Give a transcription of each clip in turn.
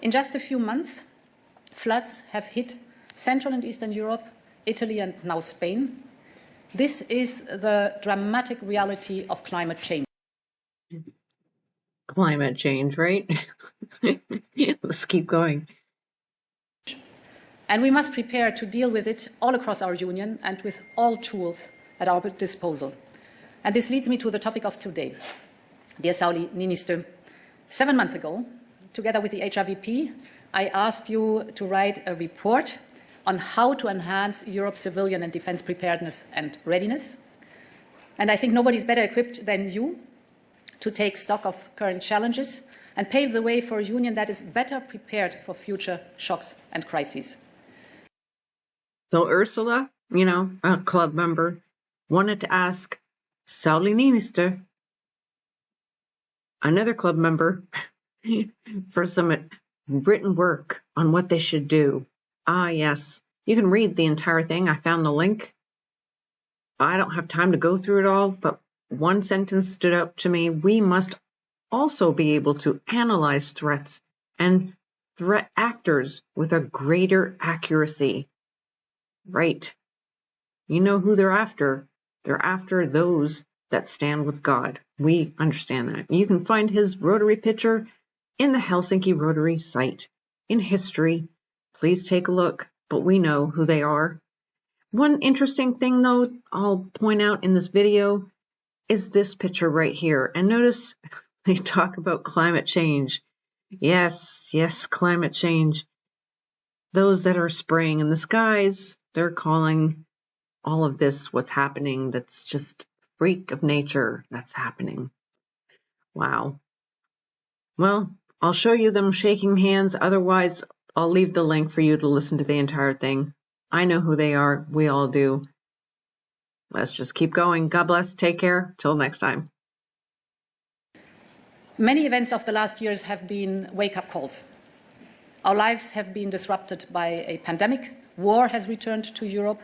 In just a few months, floods have hit Central and Eastern Europe, Italy and now Spain. This is the dramatic reality of climate change. Climate change, right? Let's keep going. And we must prepare to deal with it all across our union and with all tools at our disposal. And this leads me to the topic of today. Dear Sauli Niinistö, 7 months ago, together with the HRVP, I asked you to write a report on how to enhance Europe's civilian and defense preparedness and readiness. And I think nobody's better equipped than you to take stock of current challenges and pave the way for a union that is better prepared for future shocks and crises. So Ursula, a club member, wanted to ask Sauli Niinistö, another club member, for some written work on what they should do. Ah, yes. You can read the entire thing. I found the link. I don't have time to go through it all, but one sentence stood out to me. We must also be able to analyze threats and threat actors with a greater accuracy. Right. You know who they're after. They're after those that stand with God. We understand that. You can find his Rotary picture in the Helsinki Rotary site. In history, please take a look, but we know who they are. One interesting thing, though, I'll point out in this video is this picture right here. And notice they talk about climate change. Yes, climate change. Those that are spraying in the skies, they're calling all of this what's happening. That's just freak of nature that's happening. Wow. Well, I'll show you them shaking hands. Otherwise, I'll leave the link for you to listen to the entire thing. I know who they are. We all do. Let's just keep going. God bless. Take care. Till next time. Many events of the last years have been wake-up calls. Our lives have been disrupted by a pandemic. War has returned to Europe,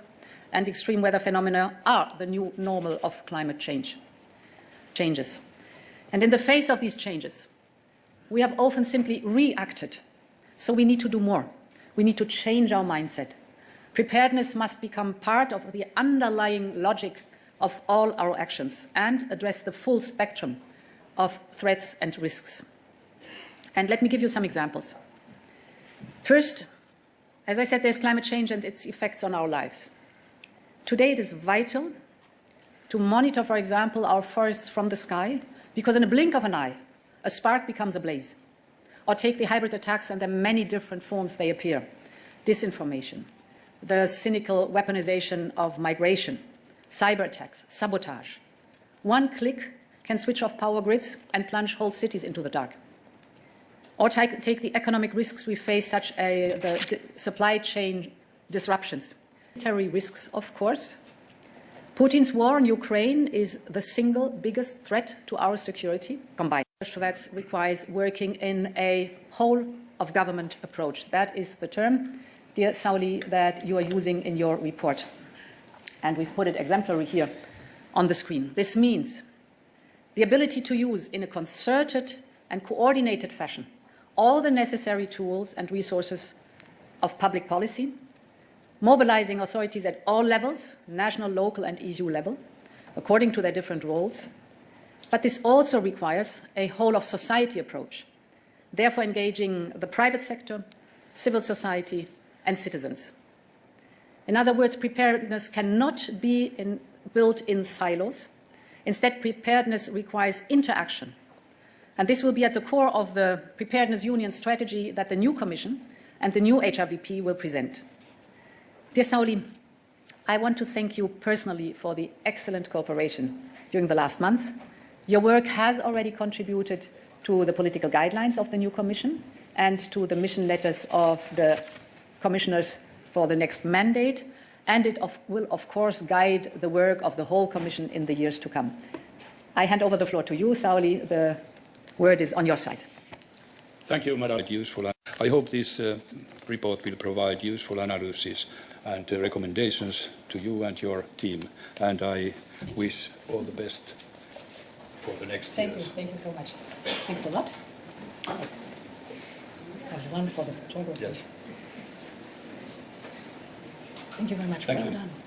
and extreme weather phenomena are the new normal of climate changes. And in the face of these changes, we have often simply reacted. So we need to do more. We need to change our mindset. Preparedness must become part of the underlying logic of all our actions and address the full spectrum of threats and risks. And let me give you some examples. First, as I said, there's climate change and its effects on our lives. Today it is vital to monitor, for example, our forests from the sky, because in a blink of an eye, a spark becomes a blaze. Or take the hybrid attacks and the many different forms they appear. Disinformation, the cynical weaponization of migration, cyber attacks, sabotage. One click can switch off power grids and plunge whole cities into the dark. Or take the economic risks we face, such as the supply chain disruptions. Military risks, of course. Putin's war in Ukraine is the single biggest threat to our security combined. That requires working in a whole-of-government approach. That is the term, dear Sauli, that you are using in your report. And we've put it exemplary here on the screen. This means the ability to use in a concerted and coordinated fashion all the necessary tools and resources of public policy, mobilizing authorities at all levels, national, local and EU level, according to their different roles. But this also requires a whole-of-society approach, therefore engaging the private sector, civil society and citizens. In other words, preparedness cannot be built in silos. Instead, preparedness requires interaction. And this will be at the core of the Preparedness Union strategy that the new Commission and the new HRVP will present. Dear Sauli, I want to thank you personally for the excellent cooperation during the last month. Your work has already contributed to the political guidelines of the new Commission and to the mission letters of the commissioners for the next mandate, and it will, of course, guide the work of the whole Commission in the years to come. I hand over the floor to you, Sauli. The word is on your side. Thank you, Madam. Useful. I hope this report will provide useful analysis and recommendations to you and your team. And I wish all the best for the next years. Thank you so much. Thanks a lot. That was wonderful, the photography. Yes. Thank you very much. Thank Well you. done.